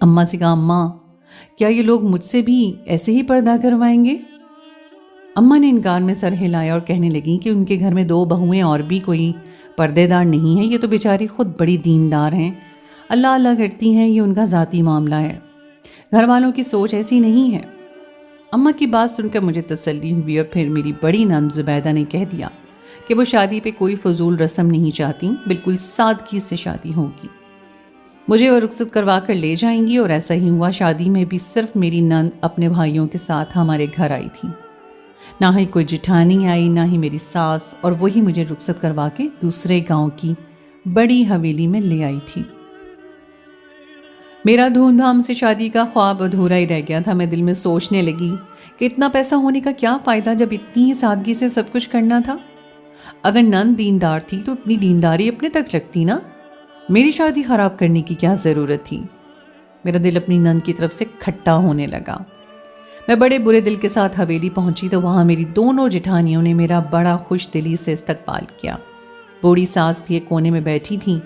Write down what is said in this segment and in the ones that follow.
اماں سے کہا اماں کیا یہ لوگ مجھ سے بھی ایسے ہی پردہ کروائیں گے؟ اماں نے انکار میں سر ہلایا اور کہنے لگی کہ ان کے گھر میں 2 بہویں اور بھی کوئی پردے دار نہیں ہیں، یہ تو بیچاری خود بڑی دیندار ہیں، اللہ اللہ کرتی ہیں، یہ ان کا ذاتی معاملہ ہے، گھر والوں کی سوچ ایسی نہیں ہے۔ اماں کی بات سن کر مجھے تسلی ہوئی اور پھر میری بڑی نند زبیدہ نے کہہ دیا کہ وہ شادی پہ کوئی فضول رسم نہیں چاہتی، بالکل سادگی سے شادی ہوگی، مجھے وہ رخصت کروا کر لے جائیں گی۔ اور ایسا ہی ہوا، شادی میں بھی صرف میری نند اپنے بھائیوں کے ساتھ ہمارے گھر آئی تھی، نہ ہی کوئی جٹھانی آئی، نہ ہی میری ساس، اور وہی مجھے رخصت کروا کے دوسرے گاؤں کی بڑی حویلی میں لے آئی تھی۔ میرا دھوم دھام سے شادی کا خواب ادھورا ہی رہ گیا تھا۔ میں دل میں سوچنے لگی کہ اتنا پیسہ ہونے کا کیا فائدہ جب اتنی سادگی سے سب کچھ کرنا تھا۔ اگر نند دیندار تھی تو اپنی دینداری اپنے تک رکھتی نا، میری شادی خراب کرنے کی کیا ضرورت تھی؟ میرا دل اپنی نند کی طرف سے کھٹا ہونے لگا۔ میں بڑے برے دل کے ساتھ حویلی پہنچی تو وہاں میری دونوں جٹھانیوں نے میرا بڑا خوش دلی سے استقبال کیا۔ بوڑھی ساس بھی ایک کونے میں بیٹھی تھی،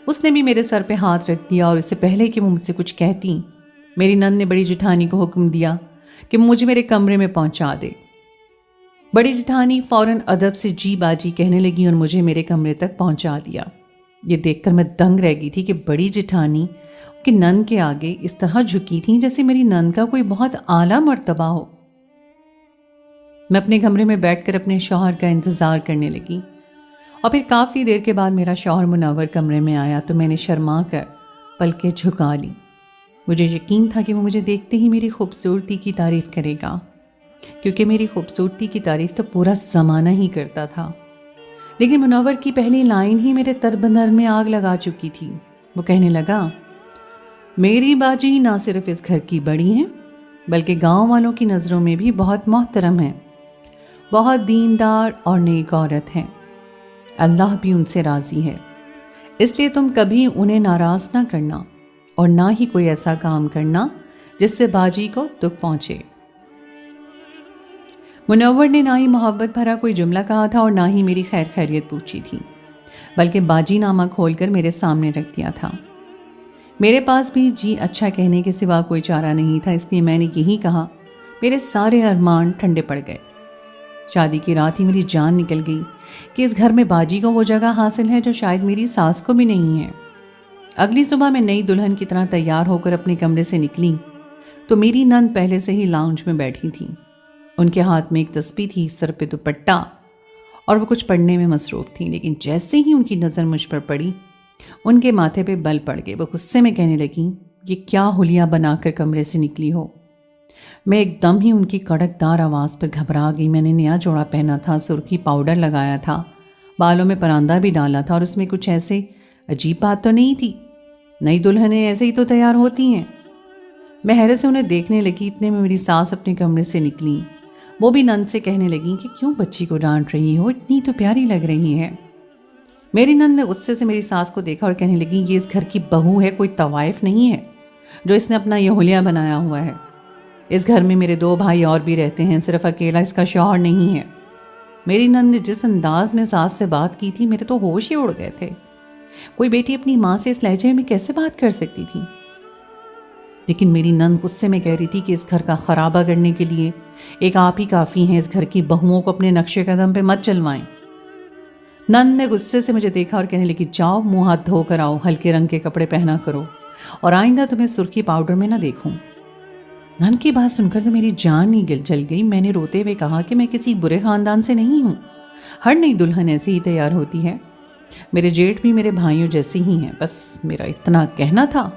اس نے بھی میرے سر پہ ہاتھ رکھ دیا، اور اس سے پہلے کہ وہ مجھ سے کچھ کہتی، میری نند نے بڑی جٹھانی کو حکم دیا کہ مجھے میرے کمرے میں پہنچا دے۔ بڑی جٹھانی فوراً ادب سے جی باجی کہنے لگی اور مجھے میرے کمرے تک پہنچا دیا۔ یہ دیکھ کر میں دنگ رہ گئی تھی کہ بڑی جٹھانی کہ نند کے آگے اس طرح جھکی تھی جیسے میری نند کا کوئی بہت اعلیٰ مرتبہ ہو۔ میں اپنے کمرے میں بیٹھ کر اپنے شوہر کا انتظار کرنے لگی، اور پھر کافی دیر کے بعد میرا شوہر منور کمرے میں آیا تو میں نے شرما کر پلکیں جھکا لی۔ مجھے یقین تھا کہ وہ مجھے دیکھتے ہی میری خوبصورتی کی تعریف کرے گا، کیونکہ میری خوبصورتی کی تعریف تو پورا زمانہ ہی کرتا تھا۔ لیکن منور کی پہلی لائن ہی میرے تر بندر میں آگ لگا چکی تھی۔ وہ کہنے لگا، میری باجی نہ صرف اس گھر کی بڑی ہیں بلکہ گاؤں والوں کی نظروں میں بھی بہت محترم ہیں، بہت دیندار اور نیک عورت ہیں، اللہ بھی ان سے راضی ہے، اس لیے تم کبھی انہیں ناراض نہ کرنا اور نہ ہی کوئی ایسا کام کرنا جس سے باجی کو دکھ پہنچے۔ منور نے نہ ہی محبت بھرا کوئی جملہ کہا تھا اور نہ ہی میری خیر خیریت پوچھی تھی، بلکہ باجی نامہ کھول کر میرے سامنے رکھ دیا تھا۔ میرے پاس بھی جی اچھا کہنے کے سوا کوئی چارہ نہیں تھا، اس لیے میں نے یہی کہا۔ میرے سارے ارمان ٹھنڈے پڑ گئے۔ شادی کی رات ہی میری جان نکل گئی کہ اس گھر میں باجی کو وہ جگہ حاصل ہے جو شاید میری ساس کو بھی نہیں ہے۔ اگلی صبح میں نئی دلہن کی طرح تیار ہو کر اپنے کمرے سے نکلی تو میری نند پہلے سے ہی لاؤنج میں بیٹھی تھی۔ ان کے ہاتھ میں ایک تسبیح تھی، سر پہ دوپٹہ، اور وہ کچھ پڑھنے میں مصروف تھی، لیکن جیسے ہی ان کی نظر مجھ پر پڑی ان کے ماتھے پہ بل پڑ گئے۔ وہ غصے میں کہنے لگیں، یہ کیا حلیہ بنا کر کمرے سے نکلی ہو؟ میں ایک دم ہی ان کی کڑک دار آواز پر گھبرا گئی۔ میں نے نیا جوڑا پہنا تھا، سرخی پاؤڈر لگایا تھا، بالوں میں پراندہ بھی ڈالا تھا، اور اس میں کچھ ایسے عجیب بات تو نہیں تھی، نئی دلہنیں ایسے ہی تو تیار ہوتی ہیں۔ میں حیرت سے انہیں دیکھنے لگی، اتنے میں میری ساس اپنے کمرے سے نکلی۔ وہ بھی نند سے کہنے لگیں کہ کیوں بچی کو ڈانٹ رہی ہو، اتنی تو پیاری لگ رہی ہے۔ میری نند نے غصے سے میری ساس کو دیکھا اور کہنے لگی، یہ اس گھر کی بہو ہے، کوئی طوائف نہیں ہے جو اس نے اپنا یہ حلیہ بنایا ہوا ہے۔ اس گھر میں میرے 2 بھائی اور بھی رہتے ہیں، صرف اکیلا اس کا شوہر نہیں ہے۔ میری نند نے جس انداز میں ساس سے بات کی تھی، میرے تو ہوش ہی اڑ گئے تھے۔ کوئی بیٹی اپنی ماں سے اس لہجے میں کیسے بات کر سکتی تھی؟ لیکن میری نند غصے میں کہہ رہی تھی کہ اس گھر کا خرابہ کرنے کے لیے ایک آپ ہی کافی ہیں، اس گھر کی بہوؤں کو اپنے نقشے قدم پہ مت چلوائیں۔ نند نے غصے سے مجھے دیکھا اور کہنے لگی، جاؤ منہ ہاتھ دھو کر آؤ، ہلکے رنگ کے کپڑے پہنا کرو اور آئندہ تمہیں سرخی پاؤڈر میں نہ دیکھوں۔ نند کی بات سن کر تو میری جان ہی جل گئی۔ میں نے روتے ہوئے کہا کہ میں کسی برے خاندان سے نہیں ہوں، ہر نئی دلہن ایسے ہی تیار ہوتی ہے، میرے جیٹھ بھی میرے بھائیوں جیسے ہی ہیں، بس میرا اتنا کہنا تھا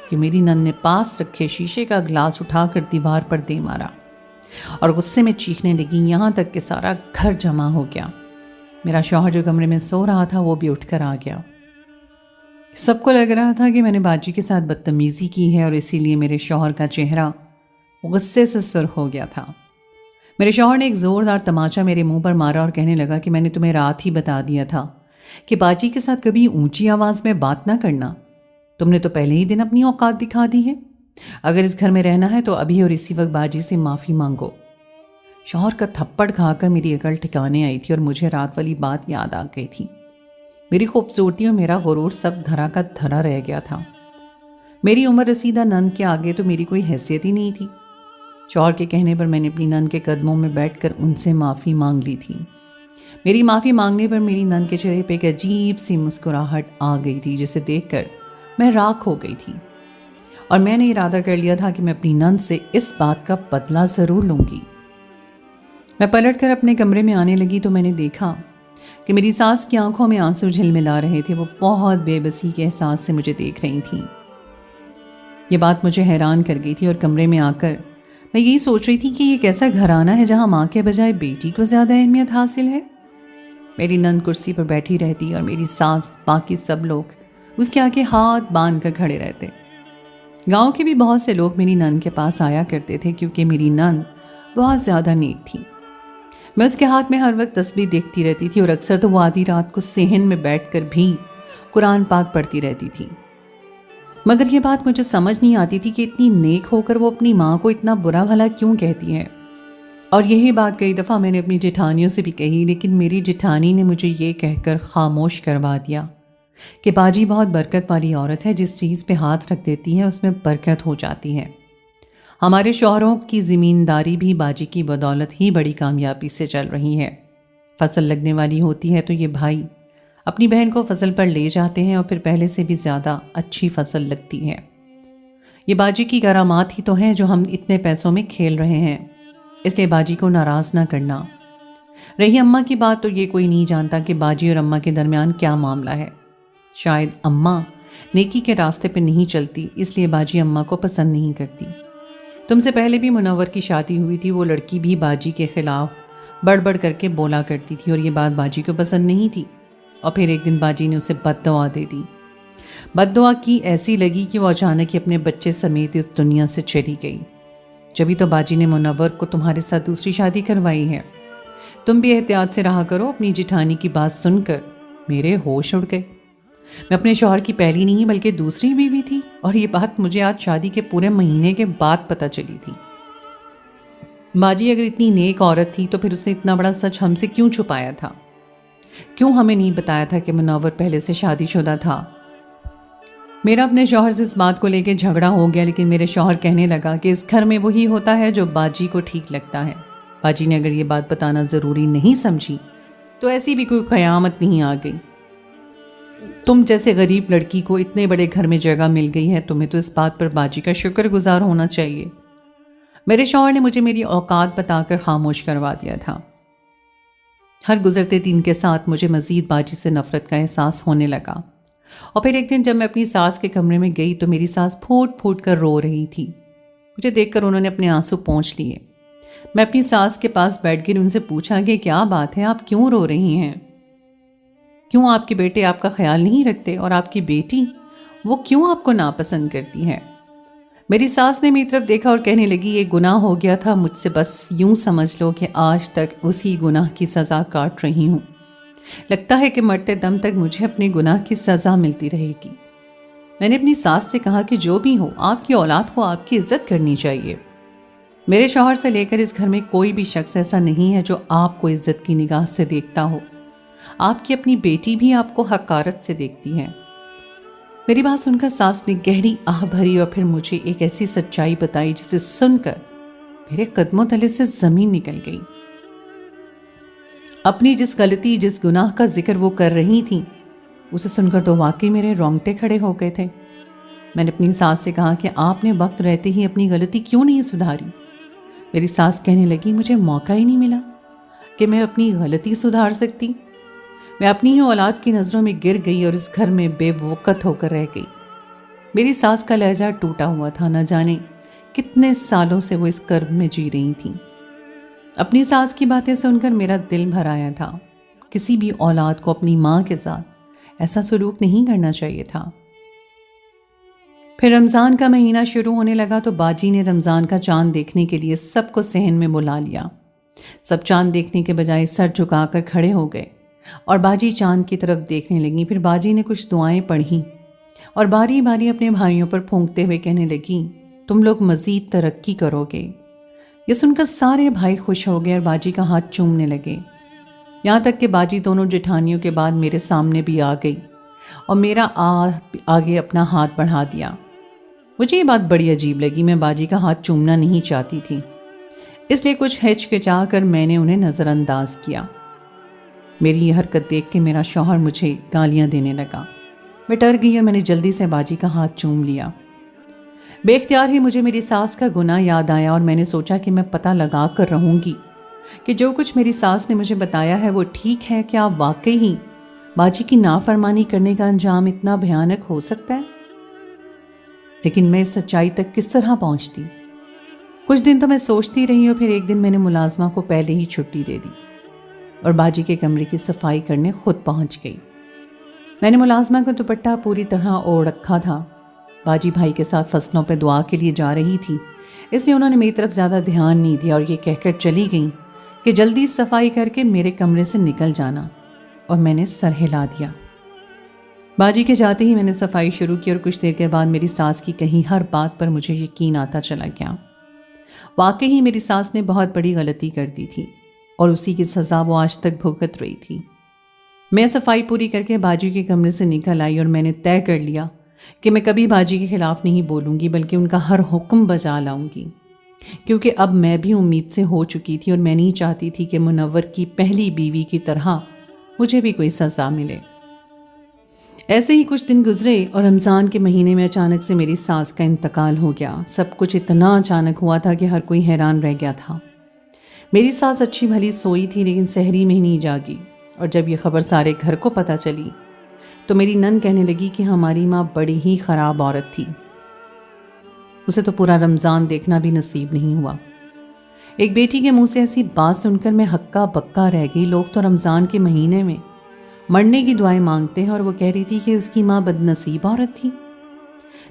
کہ میری نند نے پاس رکھے شیشے کا گلاس اٹھا کر دیوار پر دے مارا اور غصے میں چیخنے لگی، یہاں تک کہ سارا گھر جمع ہو گیا۔ میرا شوہر جو کمرے میں سو رہا تھا وہ بھی اٹھ کر آ گیا۔ سب کو لگ رہا تھا کہ میں نے باجی کے ساتھ بدتمیزی کی ہے اور اسی لیے میرے شوہر کا چہرہ غصے سے سرخ ہو گیا تھا۔ میرے شوہر نے ایک زوردار تماچا میرے منہ پر مارا اور کہنے لگا کہ میں نے تمہیں رات ہی بتا دیا تھا کہ باجی کے ساتھ کبھی اونچی آواز میں بات نہ کرنا، تم نے تو پہلے ہی دن اپنی اوقات دکھا دی ہے، اگر اس گھر میں رہنا ہے تو ابھی اور اسی وقت باجی سے معافی مانگو۔ شوہر کا تھپڑ کھا کر میری عقل ٹھکانے آئی تھی اور مجھے رات والی بات یاد آ گئی تھی۔ میری خوبصورتی اور میرا غرور سب دھرا کا دھرا رہ گیا تھا۔ میری عمر رسیدہ نند کے آگے تو میری کوئی حیثیت ہی نہیں تھی۔ شوہر کے کہنے پر میں نے اپنی نند کے قدموں میں بیٹھ کر ان سے معافی مانگ لی تھی۔ میری معافی مانگنے پر میری نند کے چہرے پہ ایک عجیب سی مسکراہٹ آ گئی تھی، جسے دیکھ کر میں راکھ ہو گئی تھی، اور میں نے ارادہ کر لیا تھا کہ میں اپنی نند سے اس بات کا بدلہ ضرور لوں گی۔ میں پلٹ کر اپنے کمرے میں آنے لگی تو میں نے دیکھا کہ میری ساس کی آنکھوں میں آنسو جھلملا رہے تھے۔ وہ بہت بے بسی کے احساس سے مجھے دیکھ رہی تھیں۔ یہ بات مجھے حیران کر گئی تھی، اور کمرے میں آ کر میں یہی سوچ رہی تھی کہ یہ کیسا گھرانہ ہے جہاں ماں کے بجائے بیٹی کو زیادہ اہمیت حاصل ہے۔ میری نند کرسی پر بیٹھی رہتی اور میری ساس، باقی سب لوگ اس کے آگے ہاتھ باندھ کر کھڑے رہتے۔ گاؤں کے بھی بہت سے لوگ میری نند کے پاس آیا کرتے تھے، کیونکہ میری نند بہت زیادہ نیک تھی۔ میں اس کے ہاتھ میں ہر وقت تسبیح دیکھتی رہتی تھی، اور اکثر تو وہ آدھی رات کو صحن میں بیٹھ کر بھی قرآن پاک پڑھتی رہتی تھی۔ مگر یہ بات مجھے سمجھ نہیں آتی تھی کہ اتنی نیک ہو کر وہ اپنی ماں کو اتنا برا بھلا کیوں کہتی ہے۔ اور یہی بات کئی دفعہ میں نے اپنی جٹھانیوں سے بھی کہی، لیکن میری جٹھانی نے مجھے یہ کہہ کر خاموش کروا دیا کہ باجی بہت برکت والی عورت ہے، جس چیز پہ ہاتھ رکھ دیتی ہے اس میں برکت ہو جاتی ہے۔ ہمارے شوہروں کی زمینداری بھی باجی کی بدولت ہی بڑی کامیابی سے چل رہی ہے۔ فصل لگنے والی ہوتی ہے تو یہ بھائی اپنی بہن کو فصل پر لے جاتے ہیں، اور پھر پہلے سے بھی زیادہ اچھی فصل لگتی ہے۔ یہ باجی کی کرامات ہی تو ہیں جو ہم اتنے پیسوں میں کھیل رہے ہیں، اس لیے باجی کو ناراض نہ کرنا۔ رہی اماں کی بات، تو یہ کوئی نہیں جانتا کہ باجی اور اماں کے درمیان کیا معاملہ ہے۔ شاید اماں نیکی کے راستے پہ نہیں چلتی، اس لیے باجی اماں کو پسند نہیں کرتی۔ تم سے پہلے بھی منور کی شادی ہوئی تھی، وہ لڑکی بھی باجی کے خلاف بڑھ بڑھ کر کے بولا کرتی تھی، اور یہ بات باجی کو پسند نہیں تھی۔ اور پھر ایک دن باجی نے اسے بد دعا دے دی۔ بد دعا کی ایسی لگی کہ وہ اچانک ہی اپنے بچے سمیت اس دنیا سے چلی گئی۔ جبھی تو باجی نے منور کو تمہارے ساتھ دوسری شادی کروائی ہے۔ تم بھی احتیاط سے رہا کرو۔ اپنی جٹھانی کی بات سن کر میرے ہوش اڑ گئے۔ میں اپنے شوہر کی پہلی نہیں بلکہ دوسری بیوی تھی، اور یہ بات مجھے آج شادی کے پورے مہینے کے بعد پتہ چلی تھی۔ باجی اگر اتنی نیک عورت تھی تو پھر اس نے اتنا بڑا سچ ہم سے کیوں چھپایا تھا؟ کیوں ہمیں نہیں بتایا تھا کہ منور پہلے سے شادی شدہ تھا؟ میرا اپنے شوہر سے اس بات کو لے کے جھگڑا ہو گیا، لیکن میرے شوہر کہنے لگا کہ اس گھر میں وہی ہوتا ہے جو باجی کو ٹھیک لگتا ہے۔ باجی نے اگر یہ بات بتانا ضروری نہیں سمجھی تو ایسی بھی کوئی قیامت نہیں آ گئی۔ تم جیسے غریب لڑکی کو اتنے بڑے گھر میں جگہ مل گئی ہے، تمہیں تو اس بات پر باجی کا شکر گزار ہونا چاہیے۔ میرے شوہر نے مجھے میری اوقات بتا کر خاموش کروا دیا تھا۔ ہر گزرتے دن کے ساتھ مجھے مزید باجی سے نفرت کا احساس ہونے لگا، اور پھر ایک دن جب میں اپنی ساس کے کمرے میں گئی تو میری ساس پھوٹ پھوٹ کر رو رہی تھی۔ مجھے دیکھ کر انہوں نے اپنے آنسو پونچھ لیے۔ میں اپنی ساس کے پاس بیٹھ گئی، ان سے پوچھا کہ کیا بات ہے، آپ کیوں رو رہی ہیں؟ کیوں آپ کے بیٹے آپ کا خیال نہیں رکھتے؟ اور آپ کی بیٹی، وہ کیوں آپ کو ناپسند کرتی ہے؟ میری ساس نے میری طرف دیکھا اور کہنے لگی، یہ گناہ ہو گیا تھا مجھ سے، بس یوں سمجھ لو کہ آج تک اسی گناہ کی سزا کاٹ رہی ہوں۔ لگتا ہے کہ مرتے دم تک مجھے اپنے گناہ کی سزا ملتی رہے گی۔ میں نے اپنی ساس سے کہا کہ جو بھی ہو، آپ کی اولاد کو آپ کی عزت کرنی چاہیے۔ میرے شوہر سے لے کر اس گھر میں کوئی بھی شخص ایسا نہیں ہے جو آپ کو عزت کی نگاہ سے دیکھتا ہو۔ آپ کی اپنی بیٹی بھی آپ کو حقارت سے دیکھتی ہے۔ میری بات سن کر ساس نے گہری آہ بھری، اور پھر مجھے ایک ایسی سچائی بتائی جسے سن کر میرے قدموں تلے سے زمین نکل گئی۔ اپنی جس غلطی، جس گناہ کا ذکر وہ کر رہی تھیں، اسے سن کر تو واقعی میرے رونگٹے کھڑے ہو گئے تھے۔ میں نے اپنی ساس سے کہا کہ آپ نے وقت رہتے ہی اپنی غلطی کیوں نہیں سدھاری؟ میری ساس کہنے لگی، مجھے موقع ہی نہیں ملا کہ میں اپنی غلطی سدھار سکتی۔ میں اپنی ہی اولاد کی نظروں میں گر گئی اور اس گھر میں بے وقت ہو کر رہ گئی۔ میری ساس کا لہجہ ٹوٹا ہوا تھا، نہ جانے کتنے سالوں سے وہ اس کرب میں جی رہی تھیں۔ اپنی ساس کی باتیں سن کر میرا دل بھر آیا تھا۔ کسی بھی اولاد کو اپنی ماں کے ساتھ ایسا سلوک نہیں کرنا چاہیے تھا۔ پھر رمضان کا مہینہ شروع ہونے لگا تو باجی نے رمضان کا چاند دیکھنے کے لیے سب کو صحن میں بلا لیا۔ سب چاند دیکھنے کے بجائے سر جھکا کر کھڑے ہو گئے اور باجی چاند کی طرف دیکھنے لگیں۔ پھر باجی نے کچھ دعائیں پڑھیں اور باری باری اپنے بھائیوں پر پھونکتے ہوئے کہنے لگیں، تم لوگ مزید ترقی کرو گے۔ یہ سن کر سارے بھائی خوش ہو گئے اور باجی کا ہاتھ چومنے لگے، یہاں تک کہ باجی دونوں جٹھانیوں کے بعد میرے سامنے بھی آ گئی اور میرا آگے اپنا ہاتھ بڑھا دیا۔ مجھے یہ بات بڑی عجیب لگی. میں باجی کا ہاتھ چومنا نہیں چاہتی تھی، اس لیے کچھ ہچکچا کر میں نے انہیں نظر انداز کیا. میری یہ حرکت دیکھ کے میرا شوہر مجھے گالیاں دینے لگا. میں ڈر گئی اور میں نے جلدی سے باجی کا ہاتھ چوم لیا. بے اختیار ہی مجھے میری ساس کا گناہ یاد آیا اور میں نے سوچا کہ میں پتہ لگا کر رہوں گی کہ جو کچھ میری ساس نے مجھے بتایا ہے وہ ٹھیک ہے. کیا واقعی ہی باجی کی نافرمانی کرنے کا انجام اتنا بھیانک ہو سکتا ہے؟ لیکن میں اس سچائی تک کس طرح پہنچتی؟ کچھ دن تو میں سوچتی رہی اور پھر ایک دن میں نے ملازمہ کو پہلے ہی چھٹی دے دی اور باجی کے کمرے کی صفائی کرنے خود پہنچ گئی. میں نے ملازمہ کا دوپٹہ پوری طرح اوڑھ رکھا تھا. باجی بھائی کے ساتھ فصلوں پہ دعا کے لیے جا رہی تھی، اس لیے انہوں نے میری طرف زیادہ دھیان نہیں دیا اور یہ کہہ کر چلی گئیں کہ جلدی صفائی کر کے میرے کمرے سے نکل جانا، اور میں نے سر ہلا دیا. باجی کے جاتے ہی میں نے صفائی شروع کی اور کچھ دیر کے بعد میری ساس کی کہیں ہر بات پر مجھے یقین آتا چلا گیا. واقعی ہی میری ساس نے بہت بڑی غلطی کر دی تھی اور اسی کی سزا وہ آج تک بھگت رہی تھی. میں صفائی پوری کر کے باجی کے کمرے سے نکل آئی اور میں نے طے کر لیا کہ میں کبھی باجی کے خلاف نہیں بولوں گی بلکہ ان کا ہر حکم بجا لاؤں گی، کیونکہ اب میں بھی امید سے ہو چکی تھی اور میں نہیں چاہتی تھی کہ منور کی پہلی بیوی کی طرح مجھے بھی کوئی سزا ملے. ایسے ہی کچھ دن گزرے اور رمضان کے مہینے میں اچانک سے میری ساس کا انتقال ہو گیا. سب کچھ اتنا اچانک ہوا تھا کہ ہر کوئی حیران رہ گیا تھا. میری ساس اچھی بھلی سوئی تھی لیکن سحری میں ہی نہیں جاگی، اور جب یہ خبر سارے گھر کو پتہ چلی تو میری نند کہنے لگی کہ ہماری ماں بڑی ہی خراب عورت تھی، اسے تو پورا رمضان دیکھنا بھی نصیب نہیں ہوا. ایک بیٹی کے منہ سے ایسی بات سن کر میں ہکا بکا رہ گئی. لوگ تو رمضان کے مہینے میں مرنے کی دعائیں مانگتے ہیں اور وہ کہہ رہی تھی کہ اس کی ماں بد نصیب عورت تھی.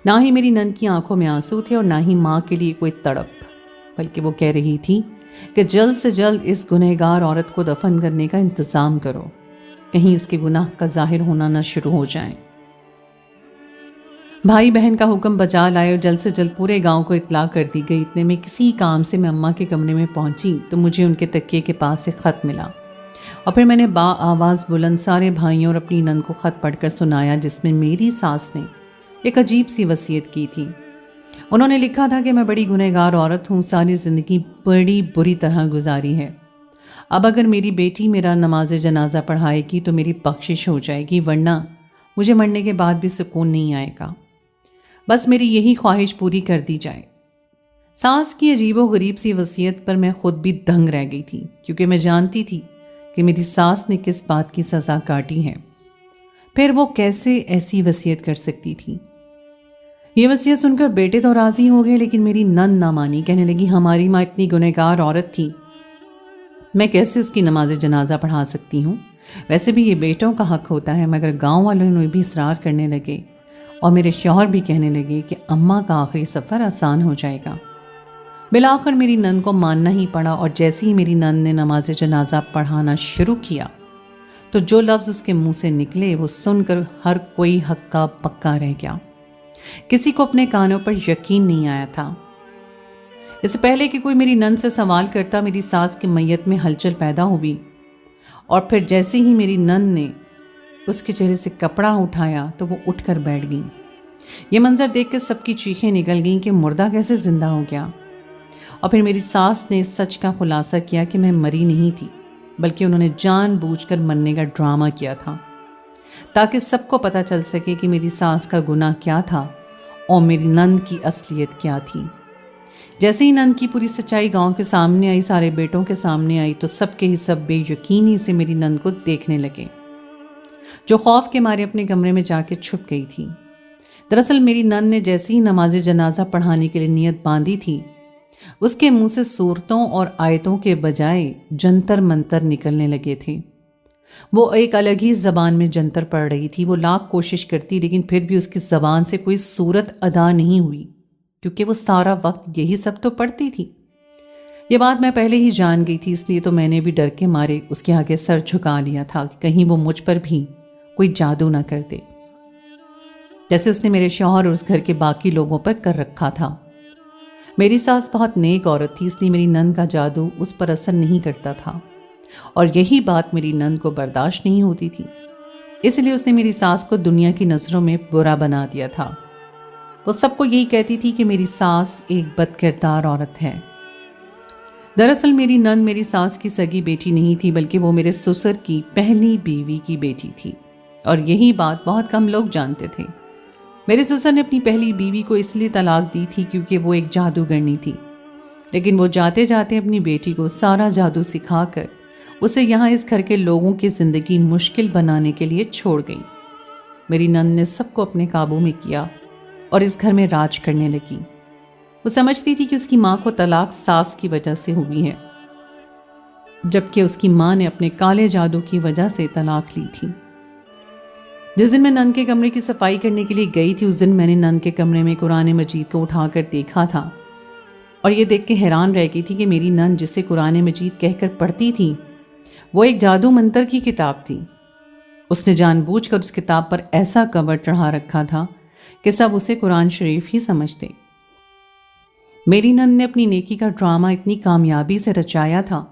نہ ہی میری نند کی آنکھوں میں آنسو تھے اور نہ ہی ماں کے لیے کوئی تڑپ، بلکہ وہ کہہ رہی تھی کہ جلد سے جلد اس گنہگار عورت کو دفن کرنے کا انتظام کرو، کہیں اس کے گناہ کا ظاہر ہونا نہ شروع ہو جائیں. بھائی بہن کا حکم بجا لائے اور جلد سے جلد پورے گاؤں کو اطلاع کر دی گئی. اتنے میں کسی کام سے میں اماں کے کمرے میں پہنچی تو مجھے ان کے تکیے کے پاس سے خط ملا، اور پھر میں نے با آواز بلند سارے بھائیوں اور اپنی نند کو خط پڑھ کر سنایا، جس میں میری ساس نے ایک عجیب سی وصیت کی تھی. انہوں نے لکھا تھا کہ میں بڑی گنہگار عورت ہوں، ساری زندگی بڑی بری طرح گزاری ہے. اب اگر میری بیٹی میرا نماز جنازہ پڑھائے گی تو میری بخشش ہو جائے گی، ورنہ مجھے مرنے کے بعد بھی سکون نہیں آئے گا. بس میری یہی خواہش پوری کر دی جائے. ساس کی عجیب و غریب سی وصیت پر میں خود بھی دنگ رہ گئی تھی، کیونکہ میں جانتی تھی کہ میری ساس نے کس بات کی سزا کاٹی ہے. پھر وہ کیسے ایسی وصیت کر سکتی تھی؟ یہ وصیت سن کر بیٹے تو راضی ہو گئے، لیکن میری نند نہ مانی. کہنے لگی ہماری ماں اتنی گنہگار عورت تھی، میں کیسے اس کی نماز جنازہ پڑھا سکتی ہوں؟ ویسے بھی یہ بیٹوں کا حق ہوتا ہے. مگر گاؤں والوں نے بھی اصرار کرنے لگے اور میرے شوہر بھی کہنے لگے کہ اماں کا آخری سفر آسان ہو جائے گا. بالآخر میری نند کو ماننا ہی پڑا، اور جیسے ہی میری نند نے نماز جنازہ پڑھانا شروع کیا تو جو لفظ اس کے منہ سے نکلے وہ سن کر ہر کوئی ہکا پکا رہ گیا. کسی کو اپنے کانوں پر یقین نہیں آیا تھا. اس سے پہلے کہ کوئی میری نند سے سوال کرتا، میری ساس کی میت میں ہلچل پیدا ہوئی، اور پھر جیسے ہی میری نند نے اس کے چہرے سے کپڑا اٹھایا تو وہ اٹھ کر بیٹھ گئی. یہ منظر دیکھ کر سب کی چیخیں نکل گئیں کہ مردہ کیسے زندہ ہو گیا. اور پھر میری ساس نے سچ کا خلاصہ کیا کہ میں مری نہیں تھی، بلکہ انہوں نے جان بوجھ کر مرنے کا ڈرامہ کیا تھا، تاکہ سب کو پتہ چل سکے کہ میری ساس کا گناہ کیا تھا اور میری نند کی اصلیت کیا تھی. جیسے ہی نند کی پوری سچائی گاؤں کے سامنے آئی، سارے بیٹوں کے سامنے آئی، تو سب کے ہی سب بے یقینی سے میری نند کو دیکھنے لگے، جو خوف کے مارے اپنے کمرے میں جا کے چھپ گئی تھی. دراصل میری نند نے جیسے ہی نماز جنازہ پڑھانے کے لیے نیت باندھی تھی، اس کے منہ سے صورتوں اور آیتوں کے بجائے جنتر منتر نکلنے لگے تھے. وہ ایک الگ ہی زبان میں جنتر پڑھ رہی تھی. وہ لاکھ کوشش کرتی لیکن پھر بھی اس کی زبان سے کوئی صورت ادا نہیں ہوئی، کیونکہ وہ سارا وقت یہی سب تو پڑھتی تھی. یہ بات میں پہلے ہی جان گئی تھی، اس لیے تو میں نے بھی ڈر کے مارے اس کے آگے سر جھکا لیا تھا کہ کہیں وہ مجھ پر بھی کوئی جادو نہ کر دے، جیسے اس نے میرے شوہر اور اس گھر کے باقی لوگوں پر کر رکھا تھا. میری ساس بہت نیک عورت تھی، اس لیے میری نند کا جادو اس پر اثر نہیں کرتا تھا، اور یہی بات میری نند کو برداشت نہیں ہوتی تھی. اس لیے اس نے میری ساس کو دنیا کی نظروں میں برا بنا دیا تھا. وہ سب کو یہی کہتی تھی کہ میری ساس ایک بد کردار عورت ہے۔ دراصل میری نند میری ساس کی سگی بیٹی نہیں تھی، بلکہ وہ میرے سسر کی پہلی بیوی کی بیٹی تھی، اور یہی بات بہت کم لوگ جانتے تھے۔ میرے سسر نے اپنی پہلی بیوی کو اس لیے طلاق دی تھی کیونکہ وہ ایک جادوگرنی تھی، لیکن وہ جاتے جاتے اپنی بیٹی کو سارا جادو سکھا کر اسے یہاں اس گھر کے لوگوں کی زندگی مشکل بنانے کے لیے چھوڑ گئی۔ میری نند نے سب کو اپنے قابو میں کیا اور اس گھر میں راج کرنے لگی۔ وہ سمجھتی تھی کہ اس کی ماں کو طلاق ساس کی وجہ سے ہوئی ہے، جبکہ اس کی ماں نے اپنے کالے جادو کی وجہ سے طلاق لی تھی۔ جس دن میں نند کے کمرے کی صفائی کرنے کے لیے گئی تھی، اس دن میں نے نند کے کمرے میں قرآن مجید کو اٹھا کر دیکھا تھا، اور یہ دیکھ کے حیران رہ گئی تھی کہ میری نند جسے قرآن مجید کہہ کر پڑھتی تھی وہ ایک جادو منتر کی کتاب تھی۔ اس نے جان بوجھ کر اس کتاب پر ایسا کور چڑھا رکھا تھا کہ سب اسے قرآن شریف ہی سمجھتے۔ میری نند نے اپنی نیکی کا ڈرامہ اتنی کامیابی سے رچایا تھا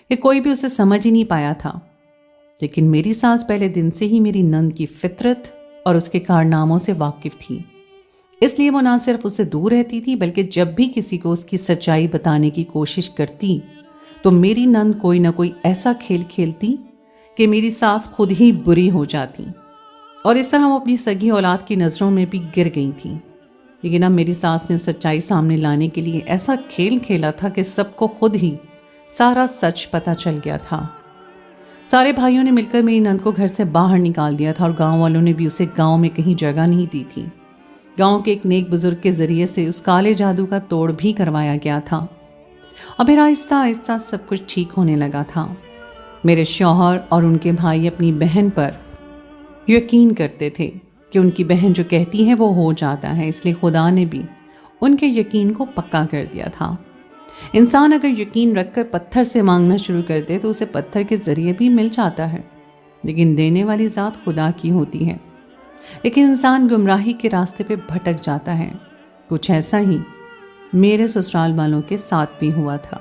کہ کوئی بھی اسے سمجھ ہی نہیں پایا تھا، لیکن میری ساس پہلے دن سے ہی میری نند کی فطرت اور اس کے کارناموں سے واقف تھی، اس لیے وہ نہ صرف اس سے دور رہتی تھی بلکہ جب بھی کسی کو اس کی سچائی بتانے کی کوشش کرتی تو میری نند کوئی نہ کوئی ایسا کھیل کھیلتی کہ میری ساس خود ہی بری ہو جاتی، اور اس طرح وہ اپنی سگی اولاد کی نظروں میں بھی گر گئی تھی۔ لیکن اب میری ساس نے سچائی سامنے لانے کے لیے ایسا کھیل کھیلا تھا کہ سب کو خود ہی سارا سچ پتہ چل گیا تھا۔ سارے بھائیوں نے مل کر میری نند کو گھر سے باہر نکال دیا تھا، اور گاؤں والوں نے بھی اسے گاؤں میں کہیں جگہ نہیں دی تھی۔ گاؤں کے ایک نیک بزرگ کے ذریعے سے اس کالے جادو کا توڑ بھی کروایا گیا تھا۔ اب آہستہ آہستہ سب کچھ ٹھیک ہونے لگا تھا۔ میرے شوہر اور ان کے بھائی اپنی بہن پر یقین کرتے تھے کہ ان کی بہن جو کہتی ہے وہ ہو جاتا ہے، اس لیے خدا نے بھی ان کے یقین کو پکا کر دیا تھا۔ انسان اگر یقین رکھ کر پتھر سے مانگنا شروع کر دے تو اسے پتھر کے ذریعے بھی مل جاتا ہے، لیکن دینے والی ذات خدا کی ہوتی ہے۔ لیکن انسان گمراہی کے راستے پہ بھٹک جاتا ہے۔ کچھ ایسا ہی میرے سسرال والوں کے ساتھ بھی ہوا تھا۔